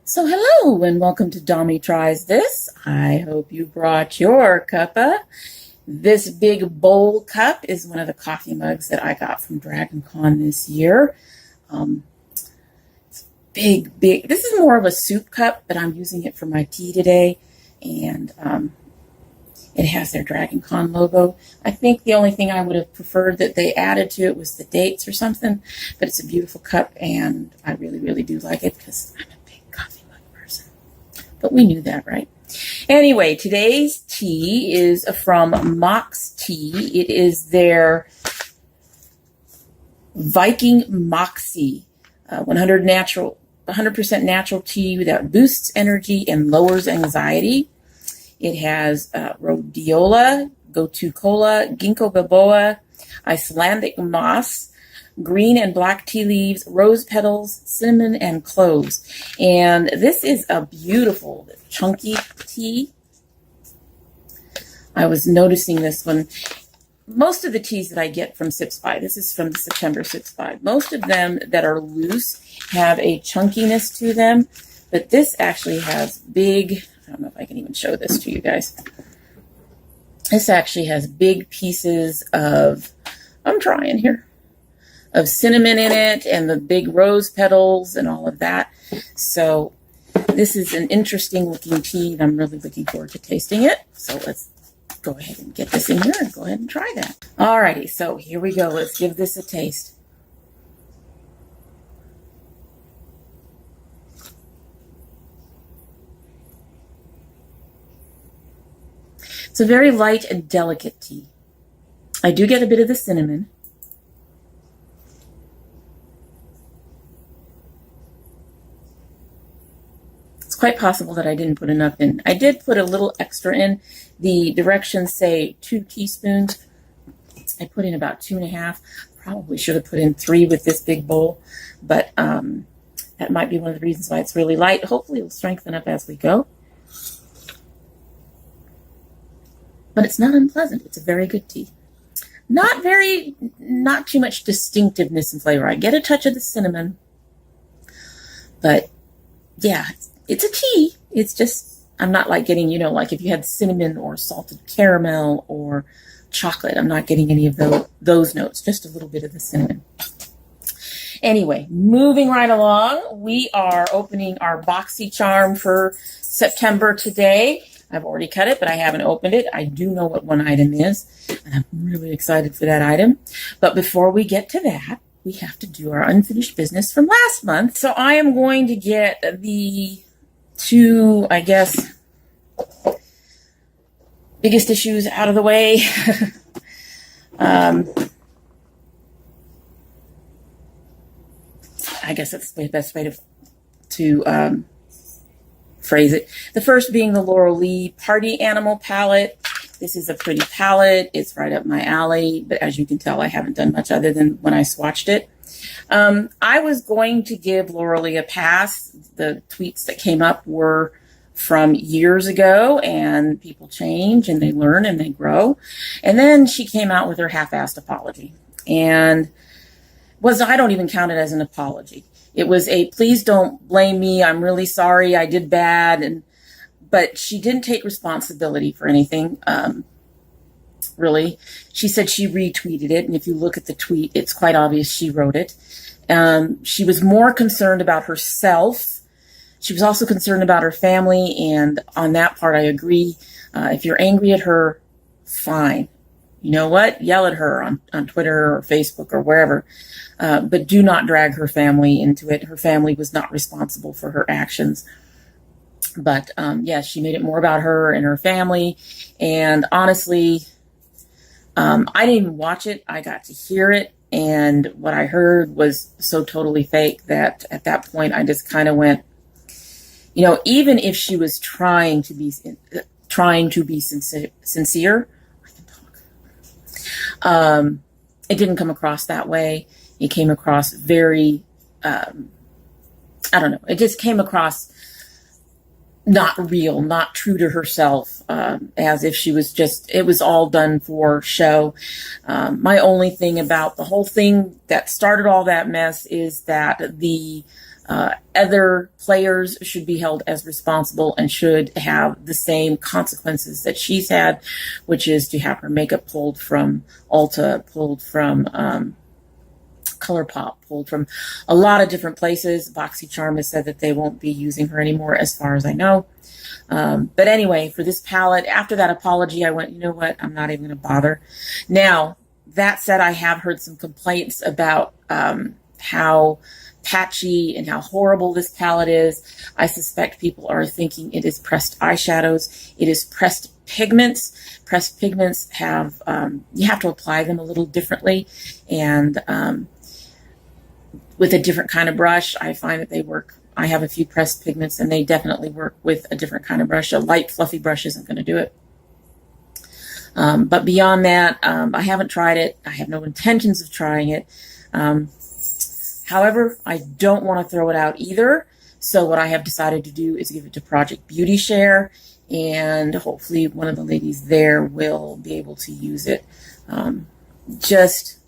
So hello and welcome to domytriesthis. I hope you brought your cuppa. This big bowl cup is one of the coffee mugs that I got from DragonCon this year. It's big. This is more of a soup cup, but I'm using it for my tea today. And it has their DragonCon logo. I think the only thing I would have preferred that they added to it was the dates or something. But it's a beautiful cup and I really, really do like it because I'm a big coffee mug person. But we knew that, right? Anyway, today's tea is from Mox Tea. It is their Viking Moxie, 100% natural tea that boosts energy and lowers anxiety. It has rhodiola, gotu kola, ginkgo biloba, Icelandic moss, green and black tea leaves, rose petals, cinnamon, and cloves. And this is a beautiful, chunky tea. I was noticing this one. Most of the teas that I get from Sips By, this is from the September Sips By, most of them that are loose have a chunkiness to them, but this actually has big, I don't know if I can even show this to you guys. This actually has big pieces of, I'm trying here, of cinnamon in it and the big rose petals and all of that. So this is an interesting looking tea and I'm really looking forward to tasting it. So let's go ahead and get this in here and go ahead and try that. Alrighty, so here we go. Let's give this a taste. It's a very light and delicate tea. I do get a bit of the cinnamon. It's quite possible that I didn't put enough in. I did put a little extra in. The directions say 2 teaspoons. I put in about 2.5. Probably should have put in 3 with this big bowl, but that might be one of the reasons why it's really light. Hopefully it'll strengthen up as we go. But it's not unpleasant. It's a very good tea. Not too much distinctiveness and flavor. I get a touch of the cinnamon, but yeah, it's a tea. It's just, I'm not like getting, like if you had cinnamon or salted caramel or chocolate, I'm not getting any of those notes, just a little bit of the cinnamon. Anyway, moving right along, we are opening our Boxycharm for September today. I've already cut it, but I haven't opened it. I do know what one item is, and I'm really excited for that item. But before we get to that, we have to do our unfinished business from last month. So I am going to get the 2, I guess, biggest issues out of the way. I guess that's the best way to phrase it. The first being the Laurel Lee Party Animal palette. This is a pretty palette. It's right up my alley, but as you can tell, I haven't done much other than when I swatched it. I was going to give Laurel Lee a pass. The tweets that came up were from years ago, and people change and they learn and they grow. And then she came out with her half-assed apology, and I don't even count it as an apology. It was a, please don't blame me. I'm really sorry. I did bad. But she didn't take responsibility for anything. Really. She said she retweeted it. And if you look at the tweet, it's quite obvious she wrote it. She was more concerned about herself. She was also concerned about her family. And on that part, I agree. If you're angry at her, fine. You know what? Yell at her on Twitter or Facebook or wherever. But do not drag her family into it. Her family was not responsible for her actions. But yeah, she made it more about her and her family. And honestly, I didn't even watch it. I got to hear it. And what I heard was so totally fake that at that point, I just kind of went, even if she was trying to be sincere, I can talk. It didn't come across that way. It came across very, I don't know. It just came across not real, not true to herself, as if she was it was all done for show. My only thing about the whole thing that started all that mess is that the Other players should be held as responsible and should have the same consequences that she's had, which is to have her makeup pulled from Ulta, pulled from ColourPop, pulled from a lot of different places. Boxycharm has said that they won't be using her anymore, as far as I know. But anyway, for this palette, after that apology, I went, you know what, I'm not even going to bother. Now, that said, I have heard some complaints about how patchy and how horrible this palette is. I suspect people are thinking it is pressed eyeshadows. It is pressed pigments. Pressed pigments have, you have to apply them a little differently. And with a different kind of brush, I find that they work. I have a few pressed pigments and they definitely work with a different kind of brush. A light, fluffy brush isn't going to do it. But beyond that, I haven't tried it. I have no intentions of trying it. However, I don't want to throw it out either. So what I have decided to do is give it to Project Beauty Share, and hopefully one of the ladies there will be able to use it. Just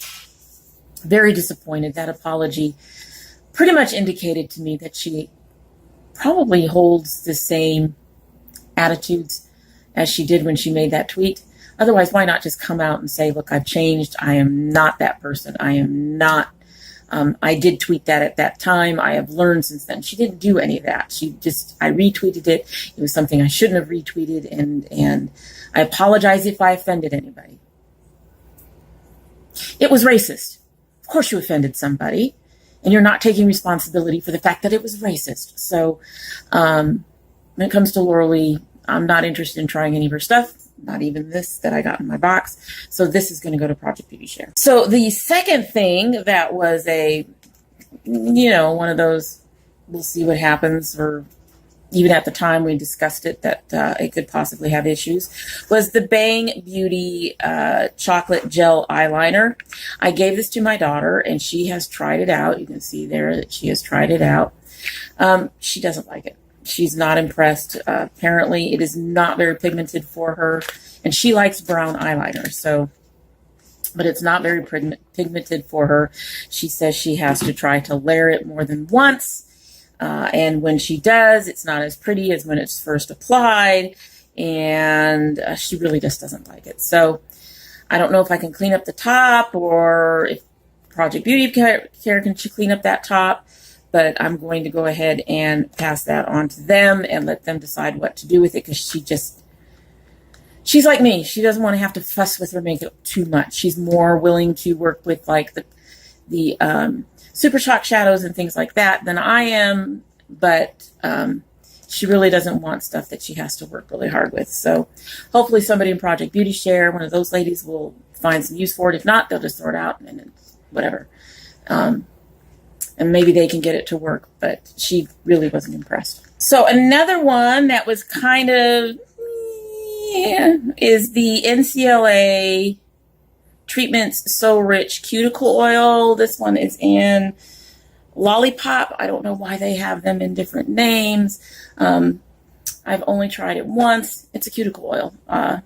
very disappointed. That apology pretty much indicated to me that she probably holds the same attitudes as she did when she made that tweet. Otherwise, why not just come out and say, look, I've changed. I am not that person. I am not. I did tweet that at that time. I have learned since then. She didn't do any of that. She just, I retweeted it. It was something I shouldn't have retweeted. And I apologize if I offended anybody. It was racist. Of course you offended somebody. And you're not taking responsibility for the fact that it was racist. So when it comes to Laura Lee, I'm not interested in trying any of her stuff. Not even this that I got in my box. So this is going to go to Project Beauty Share. So the second thing that was a, one of those, we'll see what happens, or even at the time we discussed it, that it could possibly have issues, was the Bang Beauty chocolate gel eyeliner. I gave this to my daughter and she has tried it out. You can see there that she has tried it out. She doesn't like it. She's not impressed. Apparently, it is not very pigmented for her, and she likes brown eyeliner. So, but it's not very pigmented for her. She says she has to try to layer it more than once, and when she does, it's not as pretty as when it's first applied, and she really just doesn't like it. So, I don't know if I can clean up the top, or if Project Beauty Care can clean up that top. But I'm going to go ahead and pass that on to them and let them decide what to do with it, because she's like me. She doesn't want to have to fuss with her makeup too much. She's more willing to work with like the Super Shock shadows and things like that than I am. But she really doesn't want stuff that she has to work really hard with. So hopefully somebody in Project Beauty Share, one of those ladies, will find some use for it. If not, they'll just throw it out and it's whatever. And maybe they can get it to work, but she really wasn't impressed. So another one that was kind of, is the NCOA Treatments So Rich Cuticle Oil. This one is in Lollipop. I don't know why they have them in different names. I've only tried it once. It's a cuticle oil.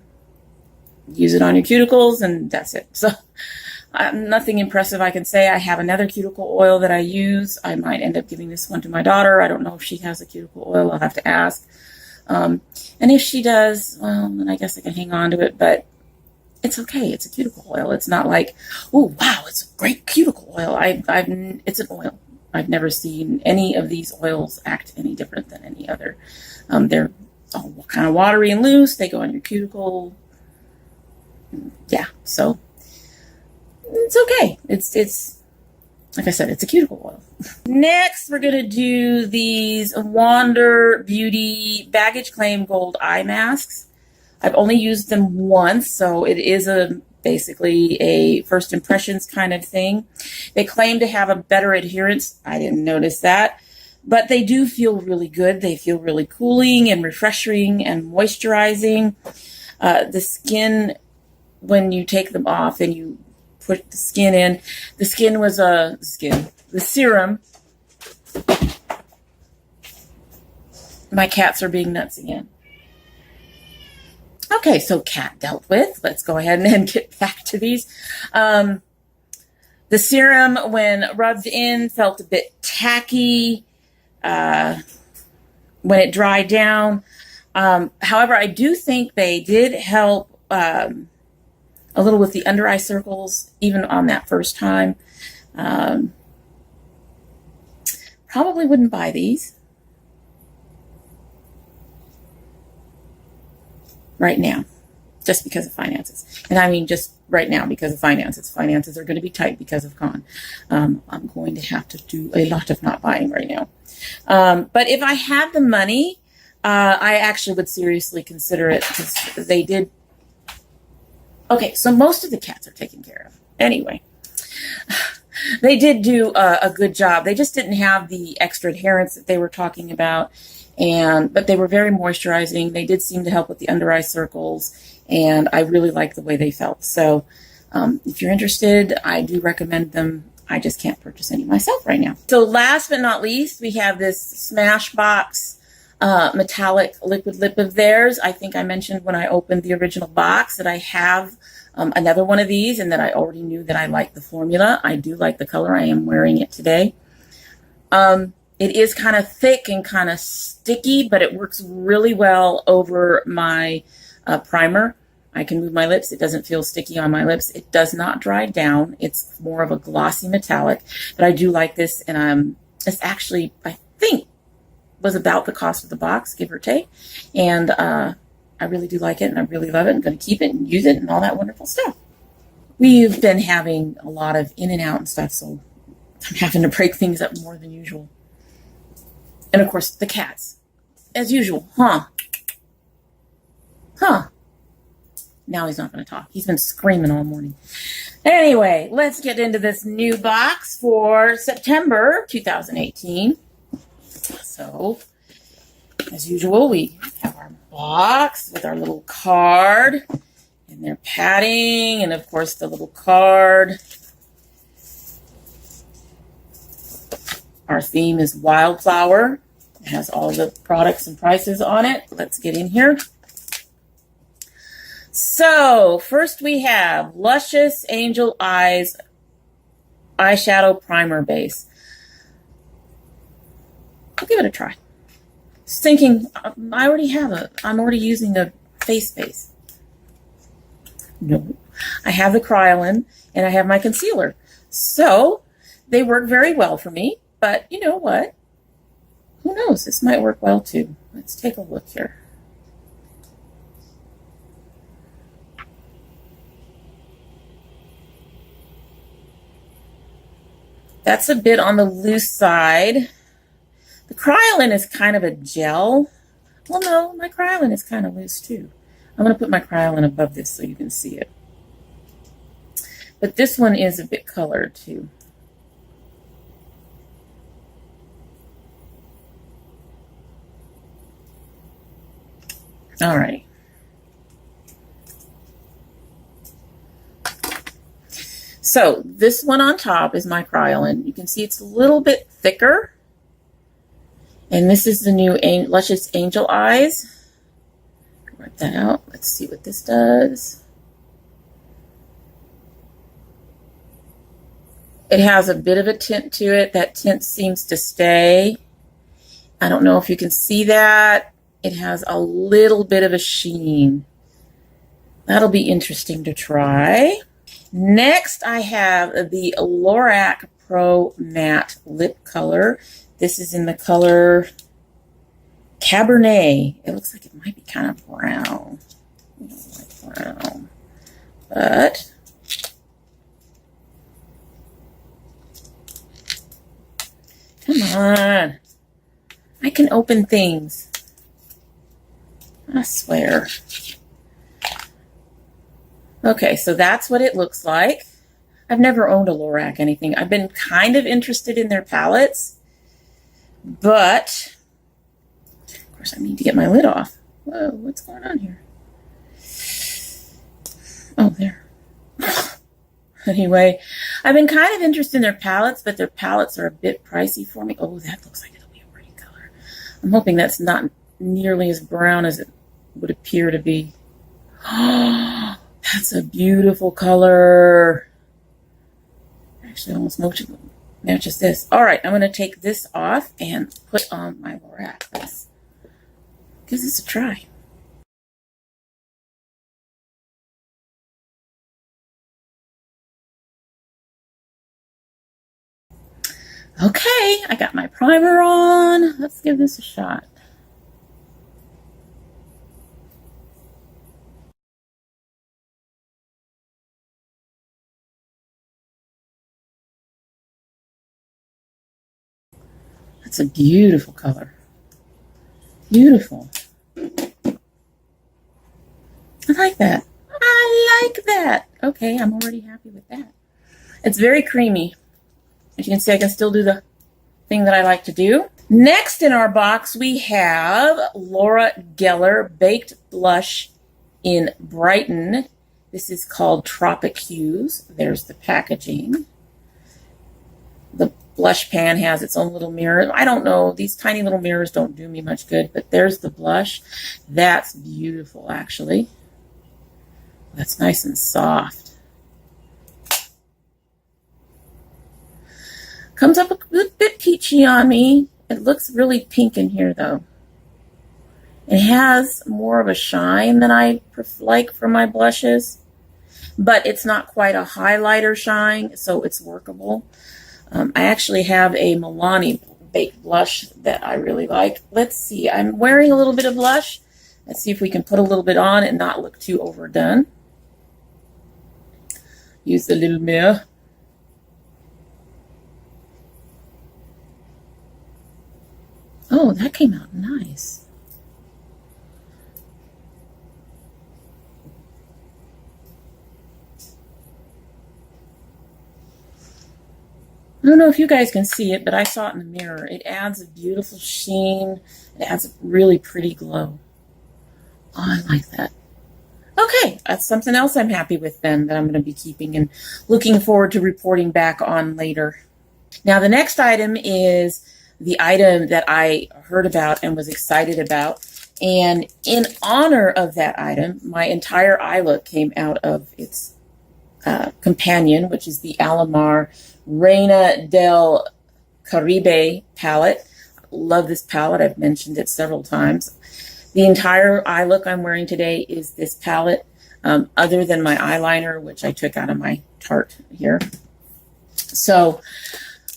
Use it on your cuticles and that's it. So nothing impressive I can say. I have another cuticle oil that I use. I might end up giving this one to my daughter. I don't know if she has a cuticle oil. I'll have to ask. And if she does, well, then I guess I can hang on to it. But it's okay. It's a cuticle oil. It's not like, oh, wow, it's a great cuticle oil. It's an oil. I've never seen any of these oils act any different than any other. They're all kind of watery and loose. They go on your cuticle. Yeah, so it's okay. It's like I said, it's a cuticle oil. Next, we're going to do these Wander Beauty Baggage Claim Gold Eye Masks. I've only used them once, so it is basically a first impressions kind of thing. They claim to have a better adherence. I didn't notice that. But they do feel really good. They feel really cooling and refreshing and moisturizing. The skin, when you take them off and you put the skin in, the serum. My cats are being nuts again. Okay, so cat dealt with. Let's go ahead and get back to these. The serum, when rubbed in, felt a bit tacky. when it dried down. However, I do think they did help a little with the under eye circles, even on that first time. Probably wouldn't buy these right now, just because of finances. And I mean, just right now because of finances. Finances are going to be tight because of con. I'm going to have to do a lot of not buying right now. But if I had the money, I actually would seriously consider it, because they did. Okay, so most of the cats are taken care of. Anyway, they did do a good job. They just didn't have the extra adherence that they were talking about. But they were very moisturizing. They did seem to help with the under eye circles, and I really liked the way they felt. So if you're interested, I do recommend them. I just can't purchase any myself right now. So last but not least, we have this Smashbox metallic liquid lip of theirs. I think I mentioned when I opened the original box that I have another one of these, and that I already knew that I liked the formula. I do like the color. I am wearing it today. It is kind of thick and kind of sticky, but it works really well over my primer. I can move my lips. It doesn't feel sticky on my lips. It does not dry down. It's more of a glossy metallic, but I do like this. And it's actually, I think, was about the cost of the box, give or take. And I really do like it, and I really love it. I'm going to keep it and use it and all that wonderful stuff. We've been having a lot of in and out and stuff, so I'm having to break things up more than usual. And of course, the cats, as usual, huh? Now he's not going to talk. He's been screaming all morning. Anyway, let's get into this new box for September 2018. So, as usual, we have our box with our little card and their padding, and of course the little card. Our theme is Wildflower. It has all the products and prices on it. Let's get in here. So, first we have Luscious Angel Eyes Eyeshadow Primer Base. I'll give it a try. Just thinking, I already have I'm already using a face base. No. I have the Kryolan, and I have my concealer. So, they work very well for me. But you know what? Who knows? This might work well too. Let's take a look here. That's a bit on the loose side. The Kryolan is kind of a gel. Well, no, my Kryolan is kind of loose too. I'm going to put my Kryolan above this so you can see it. But this one is a bit colored too. All right. So this one on top is my Kryolan. You can see it's a little bit thicker. And this is the new Luscious Angel Eyes. Wipe that out. Let's see what this does. It has a bit of a tint to it. That tint seems to stay. I don't know if you can see that. It has a little bit of a sheen. That'll be interesting to try. Next, I have the Lorac Pro Matte Lip Color. This is in the color Cabernet. It looks like it might be kind of brown. I don't like brown. But come on. I can open things. I swear. Okay, so that's what it looks like. I've never owned a Lorac anything. I've been kind of interested in their palettes, but of course I need to get my lid off. Whoa, what's going on here? Oh, there. Anyway, I've been kind of interested in their palettes, but their palettes are a bit pricey for me. Oh, that looks like it'll be a pretty color. I'm hoping that's not nearly as brown as it would appear to be. Oh, that's a beautiful color. Actually, almost matches this. All right, I'm going to take this off and put on my Lorac. Let's give this a try. Okay, I got my primer on. Let's give this a shot. That's a beautiful color. Beautiful. I like that. I like that. Okay, I'm already happy with that. It's very creamy. As you can see, I can still do the thing that I like to do. Next in our box, we have Laura Geller Baked Blush in Brighten. This is called Tropic Hues. There's the packaging. The blush pan has its own little mirror. I don't know. These tiny little mirrors don't do me much good, but there's the blush. That's beautiful, actually. That's nice and soft. Comes up a bit peachy on me. It looks really pink in here, though. It has more of a shine than I like for my blushes, but it's not quite a highlighter shine, so it's workable. I actually have a Milani baked blush that I really like. Let's see. I'm wearing a little bit of blush. Let's see if we can put a little bit on and not look too overdone. Use the little mirror. Oh, that came out nice. I don't know if you guys can see it, but I saw it in the mirror. It adds a beautiful sheen. It adds a really pretty glow. Oh, I like that. Okay, that's something else I'm happy with then that I'm going to be keeping and looking forward to reporting back on later. Now, the next item is the item that I heard about and was excited about. And in honor of that item, my entire eye look came out of its companion, which is the Alamar Reina del Caribe palette. Love this palette. I've mentioned it several times. The entire eye look I'm wearing today is this palette, other than my eyeliner, which I took out of my Tarte here. So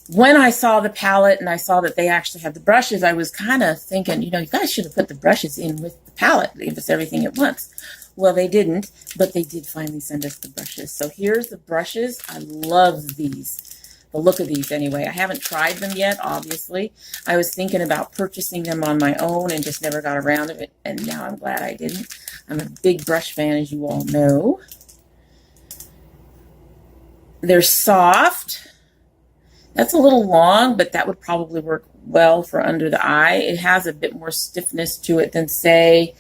when I saw the palette and I saw that they actually had the brushes, I was kind of thinking, you know, you guys should have put the brushes in with the palette. They gave us everything at once. Well, they didn't, but they did finally send us the brushes. So here's the brushes. I love these. The look of these anyway. I haven't tried them yet, obviously. I was thinking about purchasing them on my own and just never got around to it, and now I'm glad I didn't. I'm a big brush fan, as you all know. They're soft. That's a little long, but that would probably work well for under the eye. It has a bit more stiffness to it than, say,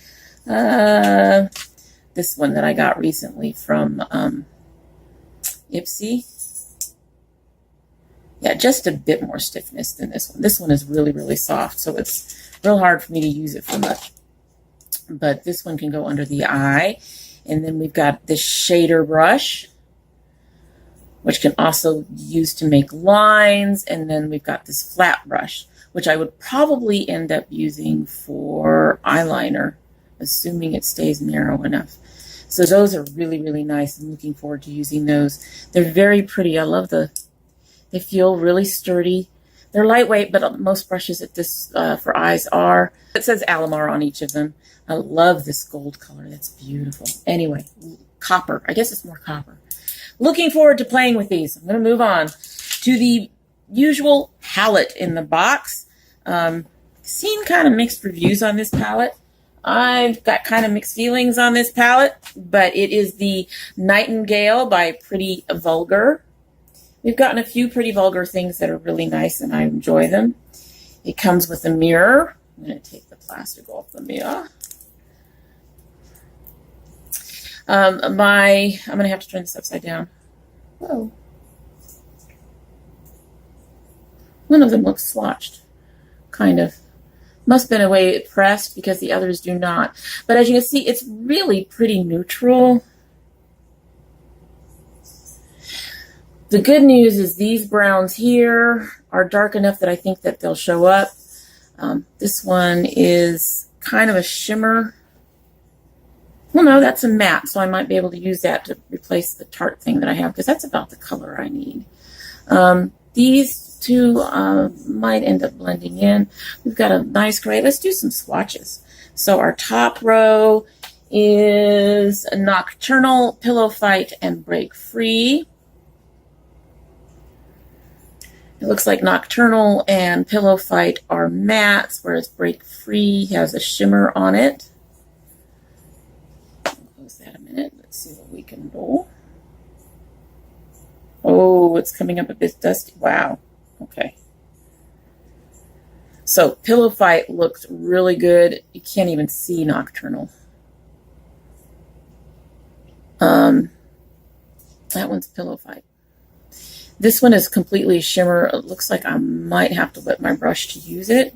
this one that I got recently from Ipsy. Yeah, just a bit more stiffness than this one. This one is really, really soft, so it's real hard for me to use it for much. But this one can go under the eye. And then we've got this shader brush, which can also be used to make lines. And then we've got this flat brush, which I would probably end up using for eyeliner, assuming it stays narrow enough. So those are really, really nice. I'm looking forward to using those. They're very pretty. I love they feel really sturdy. They're lightweight, but most brushes at this for eyes are. It says Alamar on each of them. I love this gold color. That's beautiful. Anyway, copper. I guess it's more copper. Looking forward to playing with these. I'm going to move on to the usual palette in the box. Seen kind of mixed reviews on this palette. I've got kind of mixed feelings on this palette, but it is the Nightingale by Pretty Vulgar. We've gotten a few Pretty Vulgar things that are really nice, and I enjoy them. It comes with a mirror. I'm going to take the plastic off the mirror. I'm going to have to turn this upside down. Whoa. One of them looks swatched, kind of. Must have been a way it pressed because the others do not. But as you can see, it's really pretty neutral. The good news is these browns here are dark enough that I think that they'll show up. This one is kind of a shimmer. Well, no, that's a matte, so I might be able to use that to replace the tart thing that I have, because that's about the color I need. These two might end up blending in. We've got a nice gray. Let's do some swatches. So our top row is Nocturnal, Pillow Fight, and Break Free. It looks like Nocturnal and Pillow Fight are mattes, whereas Break Free has a shimmer on it. Close that a minute. Let's see what we can do. Oh, it's coming up a bit dusty. Wow. Okay. So Pillow Fight looks really good. You can't even see Nocturnal. That one's Pillow Fight. This one is completely shimmer. It looks like I might have to wet my brush to use it.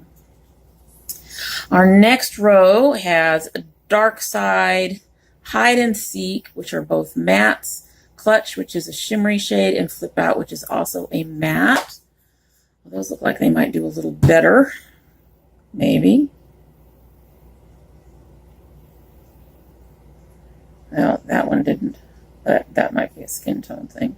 Our next row has Dark Side, Hide and Seek, which are both mattes, Clutch, which is a shimmery shade, and Flip Out, which is also a matte. Well, those look like they might do a little better, maybe. Well, that one didn't, but that might be a skin tone thing.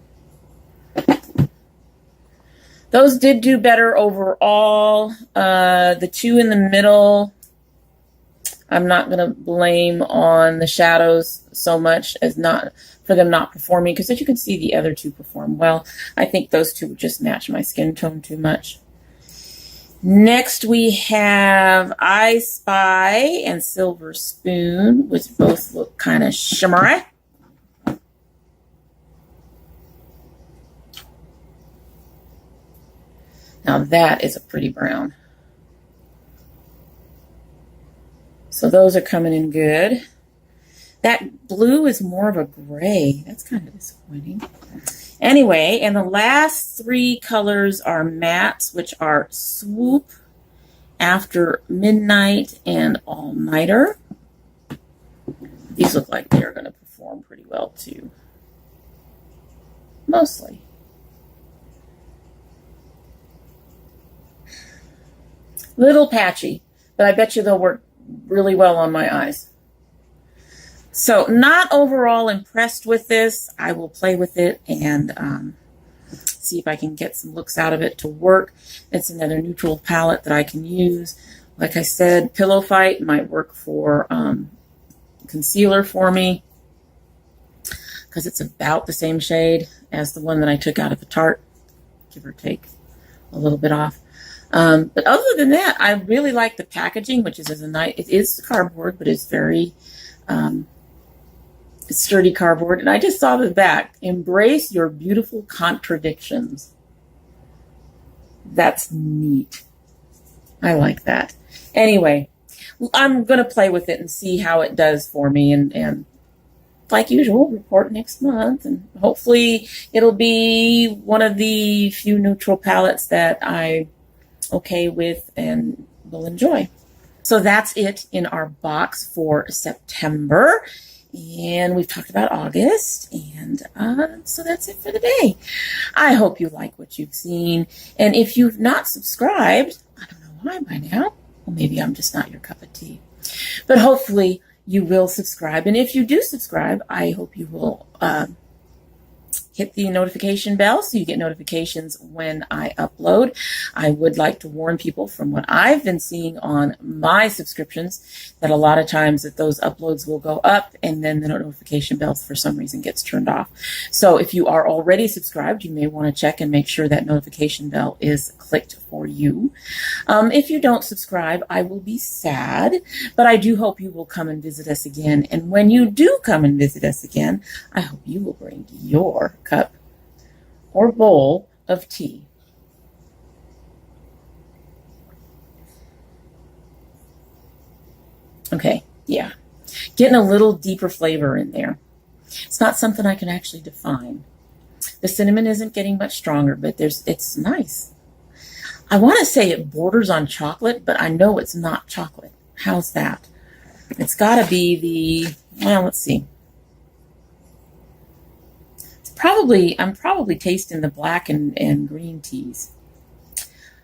Those did do better overall. The two in the middle, I'm not going to blame on the shadows so much as not for them not performing, because as you can see, the other two perform well. I think those two just match my skin tone too much. Next, we have I Spy and Silver Spoon, which both look kind of shimmery. Now that is a pretty brown. So those are coming in good. That blue is more of a gray. That's kind of disappointing. Anyway, and the last three colors are mattes, which are Swoop, After Midnight, and All Nighter. These look like they're going to perform pretty well too. Mostly. Little patchy, but I bet you they'll work really well on my eyes. So not overall impressed with this. I will play with it and see if I can get some looks out of it to work. It's another neutral palette that I can use. Like I said, Pillow Fight might work for concealer for me, because it's about the same shade as the one that I took out of the Tarte, give or take a little bit off. But other than that, I really like the packaging, which is a nice, it is cardboard, but it's very sturdy cardboard. And I just saw the back, embrace your beautiful contradictions. That's neat. I like that. Anyway, I'm going to play with it and see how it does for me. And like usual, report next month. And hopefully it'll be one of the few neutral palettes that I okay with and will enjoy. So that's it in our box for September, and we've talked about August, and so that's it for the day. I hope you like what you've seen, and if you've not subscribed, I don't know why by now, well, maybe I'm just not your cup of tea, but hopefully you will subscribe. And if you do subscribe, I hope you will hit the notification bell so you get notifications when I upload. I would like to warn people from what I've been seeing on my subscriptions that a lot of times that those uploads will go up and then the notification bell for some reason gets turned off. So if you are already subscribed, you may want to check and make sure that notification bell is clicked for you. If you don't subscribe, I will be sad, but I do hope you will come and visit us again. And when you do come and visit us again, I hope you will bring your cup or bowl of tea. Okay, yeah. Getting a little deeper flavor in there. It's not something I can actually define. The cinnamon isn't getting much stronger, but it's nice. I want to say it borders on chocolate, but I know it's not chocolate. How's that? It's got to be the, well, let's see. I'm probably tasting the black and green teas.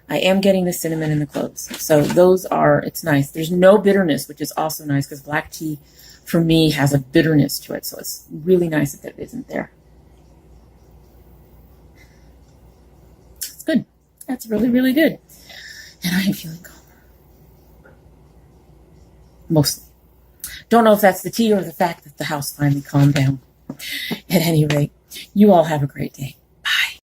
I am getting the cinnamon and the cloves. So those are, it's nice. There's no bitterness, which is also nice because black tea for me has a bitterness to it. So it's really nice that that isn't there. It's good. That's really, really good. And I am feeling calmer. Mostly. Don't know if that's the tea or the fact that the house finally calmed down. At any rate, you all have a great day.